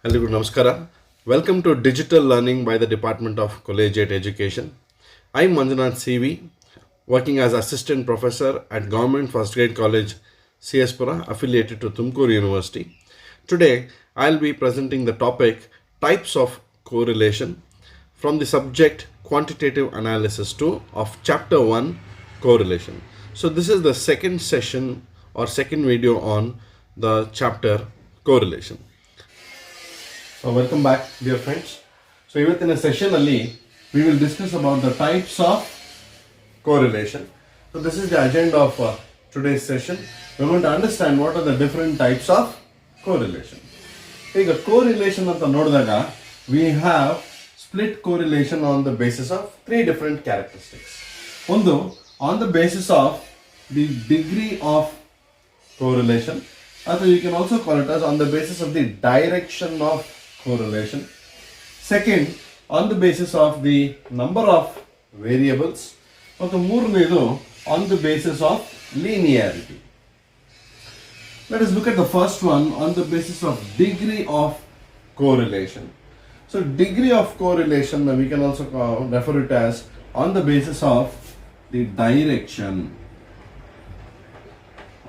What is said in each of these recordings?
Hello, Namaskara. Welcome to Digital Learning by the Department of Collegiate Education. I'm Manjunath CV, working as Assistant Professor at Government First Grade College, CSPURA, affiliated to Tumkur University. Today, I'll be presenting the topic Types of Correlation from the subject Quantitative Analysis 2 of Chapter 1 Correlation. So, this is the second session or second video on the chapter Correlation. So welcome back, dear friends. So ಇವತ್ತಿನ session ಅಲ್ಲಿ we will discuss about the types of correlation. So this is the agenda of today's session. We're going to understand what are the different types of correlation. ಈಗ correlation ಅಂತ ನೋಡಿದಾಗ we have split correlation on the basis of three different characteristics. ಒಂದು on the basis of the degree of correlation, or you can also call it as on the basis of the direction of correlation. Second, on the basis of the number of variables. ಮತ್ತು ಮೂರನೇದು on the basis of linearity. Let us look at the first one on the basis of degree of correlation. So degree of correlation we can also refer it as on the basis of the direction.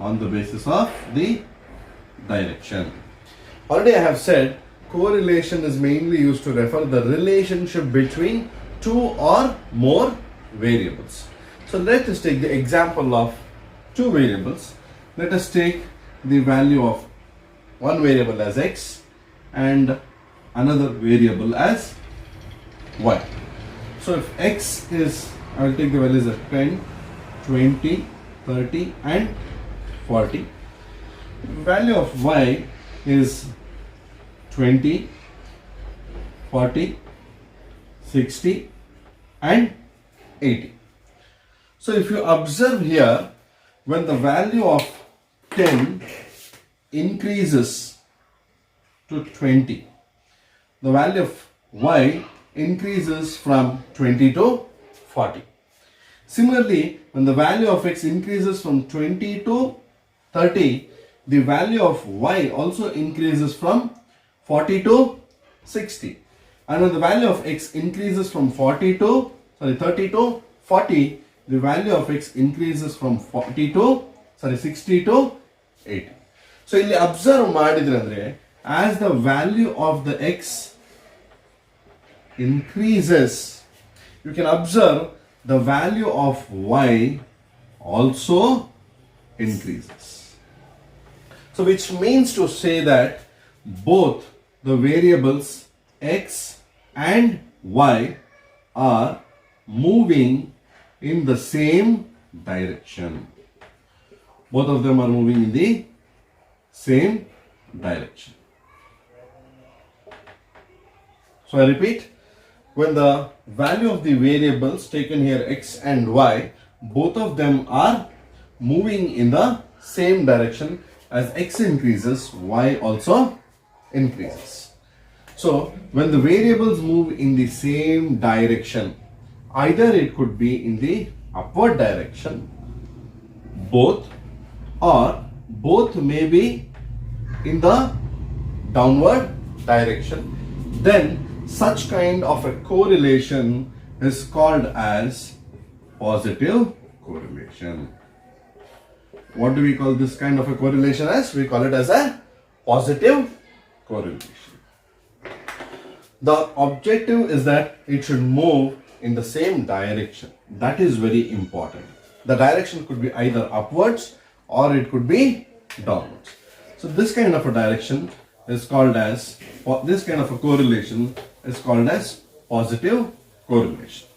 On the basis of the direction. Already I have said correlation is mainly used to refer the relationship between two or more variables. So let us take the example of two variables. Let us take the value of one variable as x and another variable as y. So if x is, I will take the values of 10, 20, 30 and 40. The value of y is 20, 40, 60 and 80. So if you observe here, when the value of 10 increases to 20, the value of y increases from 20 to 40. Similarly, when the value of x increases from 20 to 30, the value of y also increases from 40 to 60. And when the value of x increases from 30 to 40, the value of x increases from 60 to 80. So ಇಲ್ಲಿ observe ಮಾಡಿದ್ರೆ ಅಂದ್ರೆ as the value of the x increases, you can observe the value of y also increases. So which means to say that both the variables x and y are moving in the same direction. Both of them are moving in the same direction. So I repeat, when the value of the variables taken here x and y, both of them are moving in the same direction. As x increases, y also increases. So when the variables move in the same direction, either it could be in the upward direction, both, or both may be in the downward direction, then such kind of a correlation is called as positive correlation. What do we call this kind of a correlation as? We call it as a positive correlation. The objective is that it should move in the same direction. That is very important. The direction could be either upwards or it could be downwards. So this kind of a direction is called as, this kind of a correlation is called as positive correlation.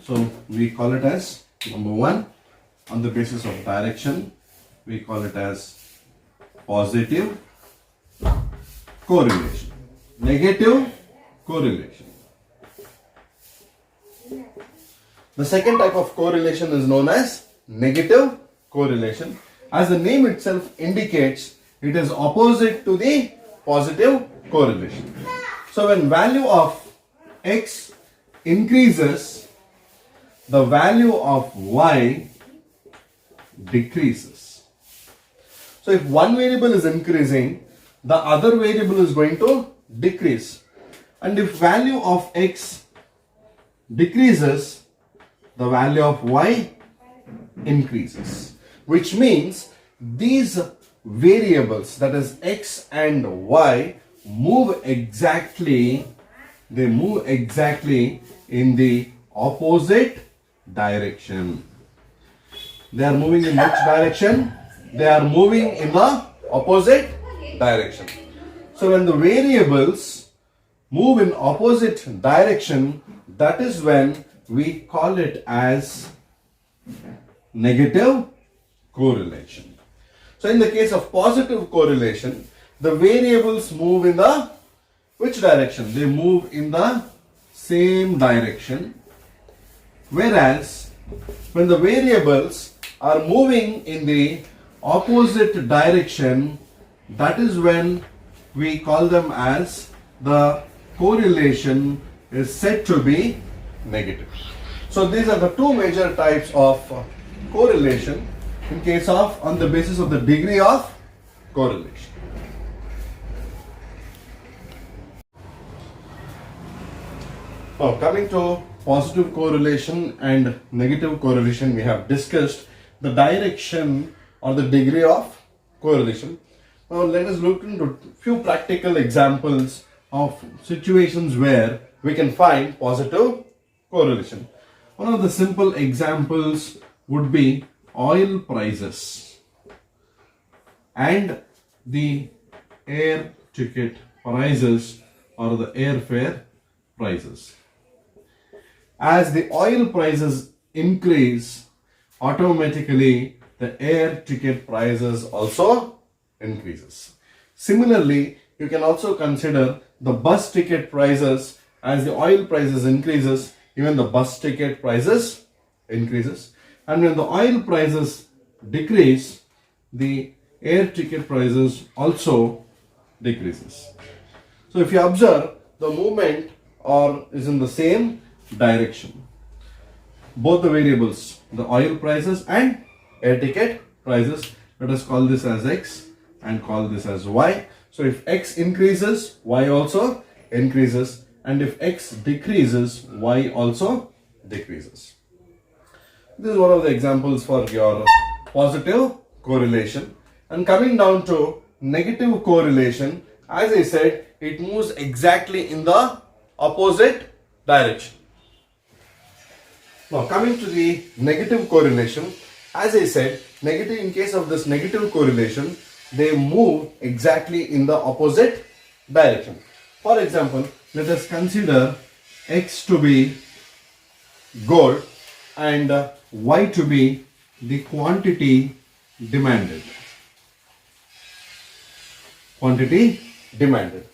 So we call it as number one, on the basis of direction, we call it as positive correlation. Negative correlation. The second type of correlation is known as negative correlation. As the name itself indicates, it is opposite to the positive correlation. So when value of x increases, the value of y decreases. So if one variable is increasing, the other variable is going to decrease. And if value of x decreases, the value of y increases. Which means these variables, that is x and y, move exactly in the opposite direction. They are moving in which direction? They are moving in the opposite direction. So when the variables move in opposite direction, that is when we call it as negative correlation. So in the case of positive correlation, the variables move in the which direction? They move in the same direction. Whereas when the variables are moving in the opposite direction, that is when we call them as the correlation is said to be negative. So these are the two major types of correlation in case of on the basis of the degree of correlation. Now coming to positive correlation and negative correlation, we have discussed the direction or the degree of correlation. Now let us look into few practical examples of situations where we can find positive correlation. One of the simple examples would be oil prices and the air ticket prices or the airfare prices. As the oil prices increase, automatically the air ticket prices also increases. Similarly, you can also consider the bus ticket prices. As the oil prices increases, even the bus ticket prices increases. And when the oil prices decrease, the air ticket prices also decreases. So if you observe, the movement is in the same direction. Both the variables, the oil prices and air ticket prices, let us call this as x and call this as y. So if x increases, y also increases, and if x decreases, y also decreases. This is one of the examples for your positive correlation. And coming down to negative correlation, as I said, it moves exactly in the opposite direction. Now coming to the negative correlation, as I said, negative, in case of this negative correlation, they move exactly in the opposite direction. For example, let us consider x to be gold and y to be the quantity demanded. Quantity demanded.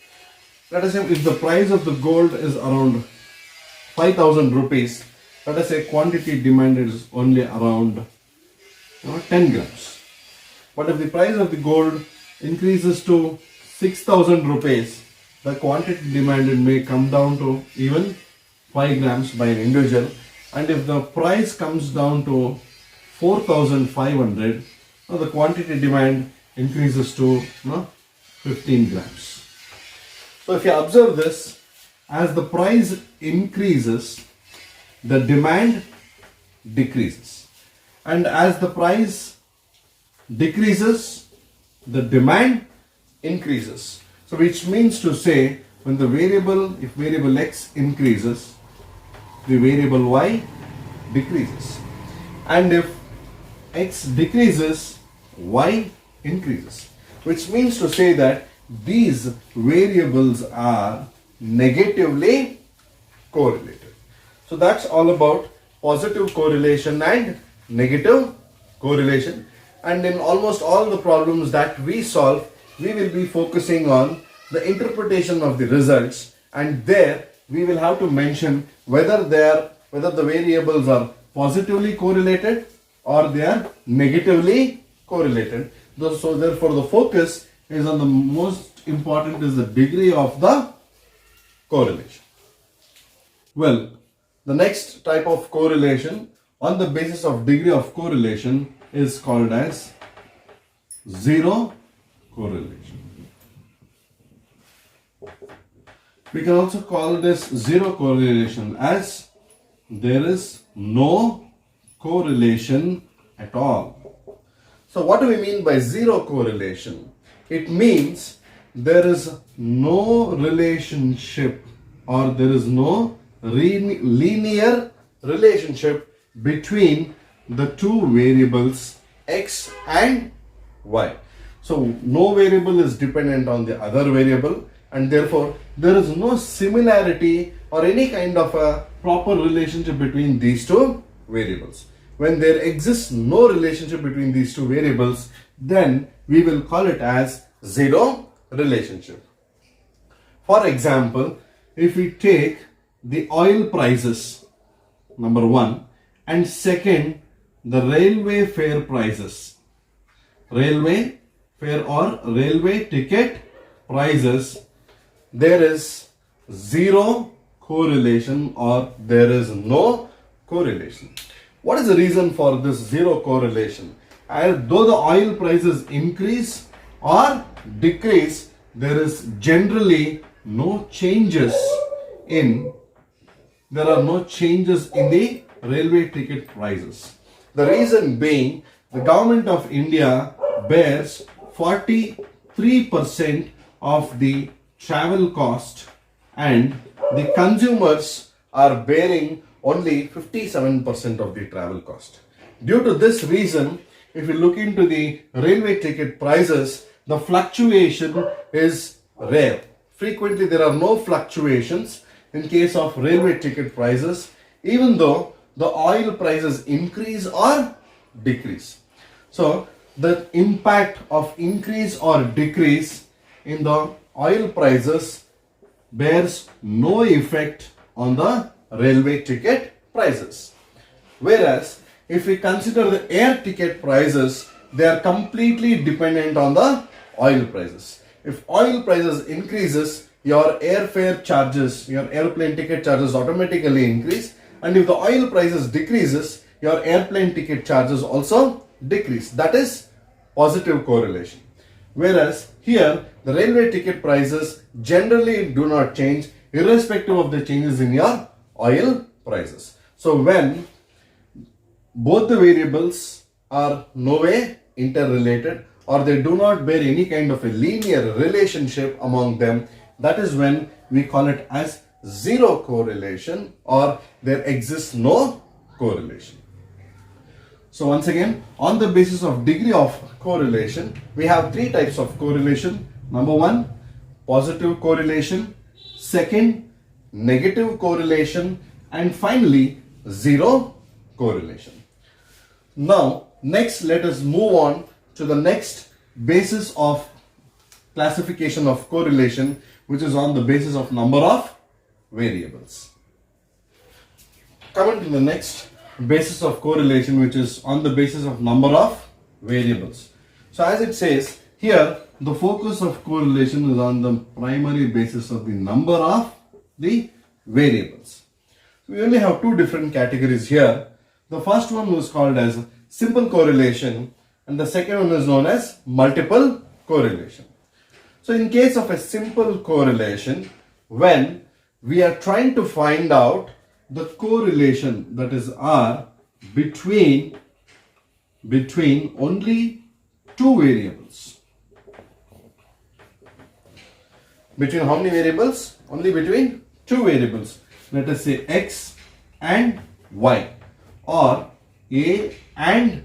Let us say if the price of the gold is around 5,000 rupees, let us say quantity demanded is only around 10 grams. But if the price of the gold increases to 6,000 rupees, the quantity demanded may come down to even 5 grams by an individual. And if the price comes down to 4,500, the quantity demand increases to 15 grams. So if you observe this, as the price increases, the demand decreases. And as the price decreases, the demand increases. So which means to say, when the variable, if variable x increases, the variable y decreases. And if x decreases, y increases. Which means to say that these variables are negatively correlated. So that's all about positive correlation and negative correlation. And in almost all the problems that we solve, we will be focusing on the interpretation of the results, and there we will have to mention whether the variables are positively correlated or they are negatively correlated. So therefore the focus is on the most important is the degree of the correlation. Well, the next type of correlation on the basis of degree of correlation is called as zero correlation. We can also call this zero correlation, as there is no correlation at all. So what do we mean by zero correlation? It means there is no relationship, or there is no linear relationship between the two variables x and y. So no variable is dependent on the other variable, and therefore there is no similarity or any kind of a proper relationship between these two variables. When there exists no relationship between these two variables, then we will call it as zero relationship. For example, if we take the oil prices, number one, and second, the railway fare prices, railway fare or railway ticket prices, there is zero correlation, or there is no correlation. What is the reason for this zero correlation? Though the oil prices increase or decrease, there is generally no changes in the railway ticket prices. The reason being, the government of India bears 43% of the travel cost, and the consumers are bearing only 57% of the travel cost. Due to this reason, if you look into the railway ticket prices, the fluctuation is rare. Frequently there are no fluctuations in case of railway ticket prices, even though the oil prices increase or decrease. So the impact of increase or decrease in the oil prices bears no effect on the railway ticket prices. Whereas if we consider the air ticket prices, they are completely dependent on the oil prices. If oil prices increases, your airfare charges, your airplane ticket charges automatically increase, and if the oil prices decreases, your airplane ticket charges also decrease. That is positive correlation. Whereas here, the railway ticket prices generally do not change irrespective of the changes in your oil prices. So when both the variables are no way interrelated, or they do not bear any kind of a linear relationship among them, that is when we call it as zero correlation, or there exists no correlation. So once again, on the basis of degree of correlation, we have three types of correlation. Number one, positive correlation. Second, negative correlation. And finally, zero correlation. Now, next let us move on to the next basis of classification of correlation, which is on the basis of number of variables. Coming to the next basis of correlation, which is on the basis of number of variables. So as it says here, the focus of correlation is on the primary basis of the number of the variables. We only have two different categories here. The first one was called as simple correlation, and the second one is known as multiple correlation. So in case of a simple correlation, when we are trying to find out the correlation, that is R, between only two variables. Between how many variables? Only between two variables. Let us say X and Y, or A and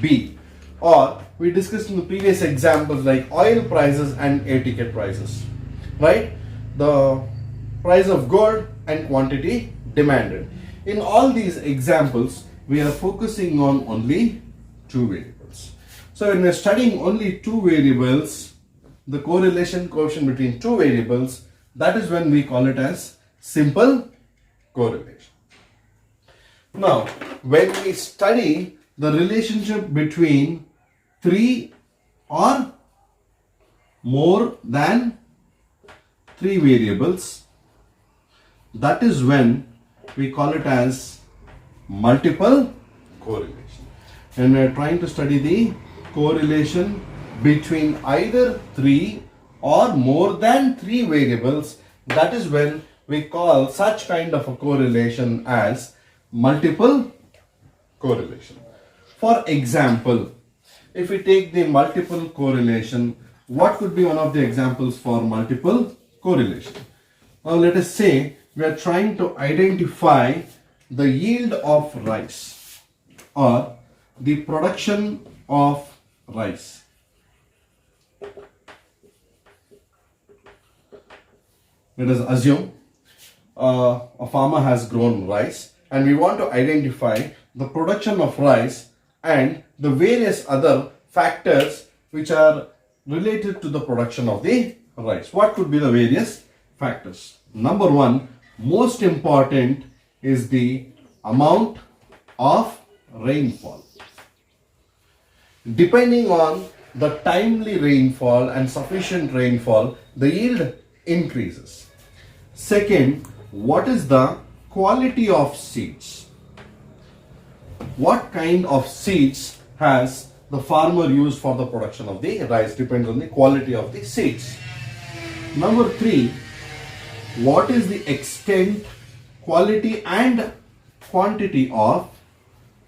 B, or we discussed in the previous examples like oil prices and air ticket prices, right? The price of gold and quantity demanded. In all these examples, we are focusing on only two variables. So when we are studying only two variables, the correlation coefficient between two variables, that is when we call it as simple correlation. Now, when we study the relationship between three or more than three variables, that is when we call it as multiple correlation. And we are trying to study the correlation between either three or more than three variables, That is when we call such kind of a correlation as multiple correlation. For example, if we take the multiple correlation, what could be one of the examples for multiple correlation? Now let us say we are trying to identify the yield of rice or the production of rice. Let us assume a farmer has grown rice and we want to identify the production of rice and the various other factors which are related to the production of the rice. What could be the various factors? Number one, most important is the amount of rainfall. Depending on the timely rainfall and sufficient rainfall, the yield increases. Second, what is the quality of seeds? What kind of seeds has the farmer used for the production of the rice? Depends on the quality of the seeds. Number three, what is the extent, quality and quantity of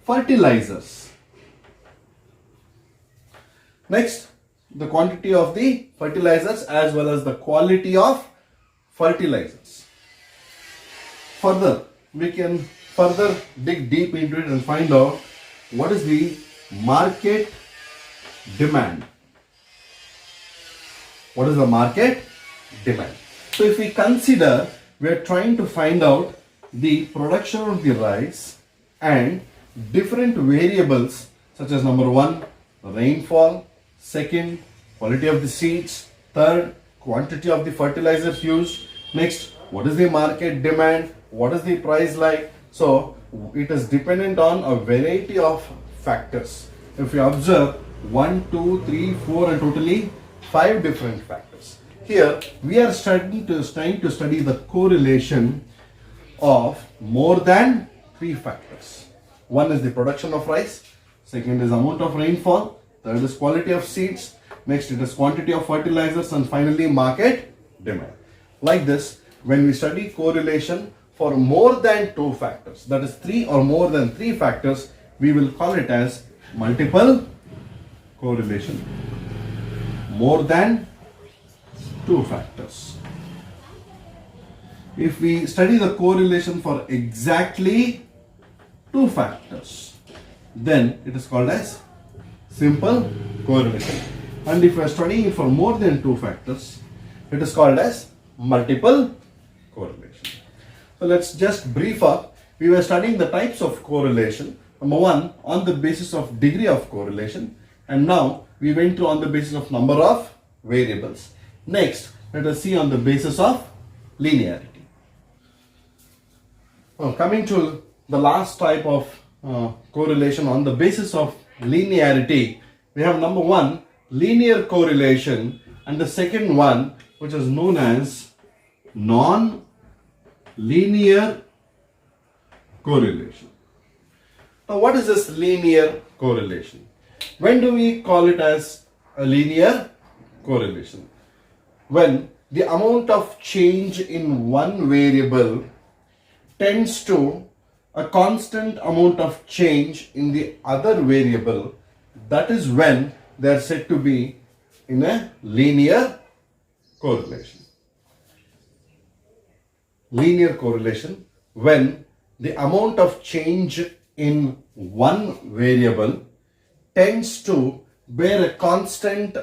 fertilizers? Next, the quantity of the fertilizers as well as the quality of fertilizers. Further, we can further dig deep into it and find out what is the market demand. What is the market demand? So if we consider, we are trying to find out the production of the rice and different variables such as number one, rainfall, second, quality of the seeds, third, quantity of the fertilizers used, next, what is the market demand, what is the price like. So it is dependent on a variety of factors. If you observe 1, 2, 3, 4 and totally 5 different factors. Here we are trying to study the correlation of more than 3 factors. One is the production of rice, second is amount of rainfall, third is quality of seeds, next it is quantity of fertilizers, and finally market demand. Like this, when we study correlation for more than 2 factors, that is 3 or more than 3 factors, we will call it as multiple correlation. More than 2 factors. If we study the correlation for exactly 2 factors, then it is called as simple correlation. And if we are studying it for more than 2 factors, it is called as multiple correlation. So let's just brief up. We were studying the types of correlation. Number one, on the basis of degree of correlation, and now we went to on the basis of number of variables. Next, let us see on the basis of linearity. Now, coming to the last type of correlation on the basis of linearity, we have number one, linear correlation, and the second one, which is known as non-linear correlation. Now, what is this linear correlation? When do we call it as a linear correlation? When the amount of change in one variable tends to a constant amount of change in the other variable, that is when they are said to be in a linear correlation. Linear correlation, when the amount of change in one variable tends to bear a constant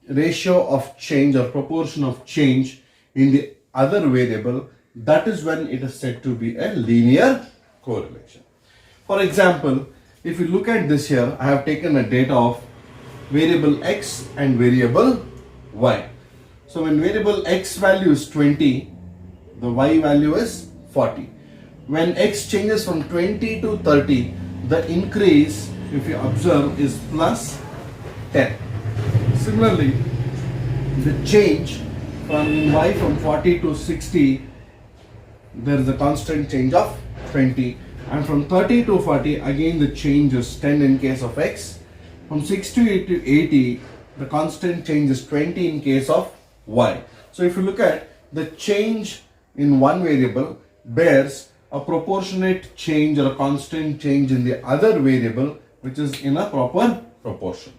ratio of change or proportion of change in the other variable, that is when it is said to be a linear correlation. For example, if you look at this here, I have taken a data of variable x and variable y. So when variable x value is 20, the y value is 40. When x changes from 20 to 30, the increase, if you observe, is plus 10. Similarly, the change from y from 40 to 60, there is a constant change of 20, and from 30 to 40, again the change is 10 in case of x. From 60 to 80, the constant change is 20 in case of y. So if you look at the change in one variable bears a proportionate change or a constant change in the other variable, which is in a proper proportion.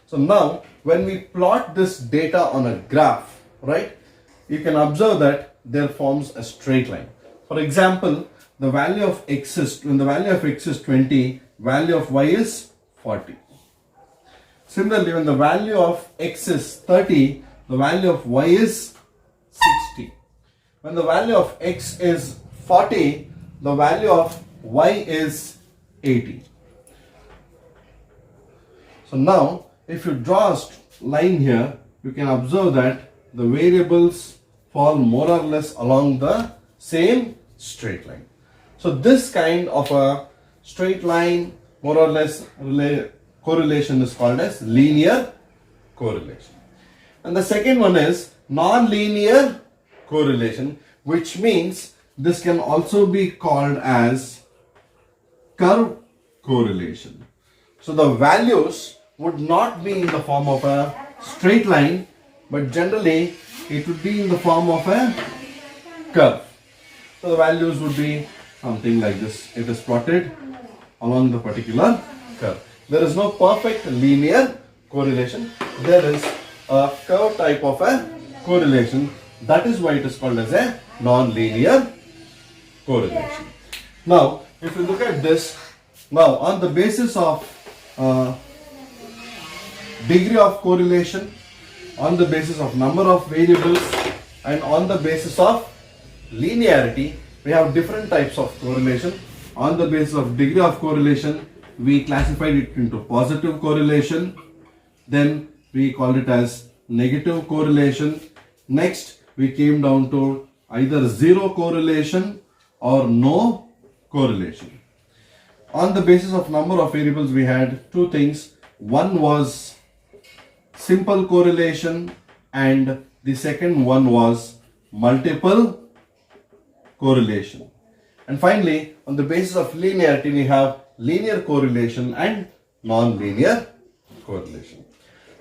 So now when we plot this data on a graph, right, you can observe that there forms a straight line. For example, the value of x is, when the value of x is 20, value of y is 40. Similarly, when the value of x is 30, the value of y is 60. When the value of x is 40, the value of y is 80. So now, if you draw a line here, you can observe that the variables fall more or less along the same straight line. So this kind of a straight line, more or less correlation is called as linear correlation. And the second one is non-linear correlation, which means this can also be called as curve correlation. So the values would not be in the form of a straight line, but generally it would be in the form of a curve. So the values would be something like this. It is plotted along the particular curve. There is no perfect linear correlation. There is a curve type of a correlation. That is why it is called as a non-linear correlation. Now, if you look at this, now on the basis of degree of correlation, on the basis of number of variables, and on the basis of linearity, we have different types of correlation. On the basis of degree of correlation, we classified it into positive correlation, then we called it as negative correlation. Next, we came down to either zero correlation or no correlation. On the basis of number of variables, we had two things. One was simple correlation and the second one was multiple correlation. And finally, on the basis of linearity, we have linear correlation and non-linear correlation.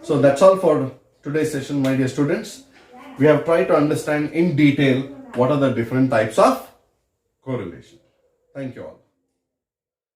So that's all for today's session, my dear students. We have tried to understand in detail what are the different types of correlation. Thank you all.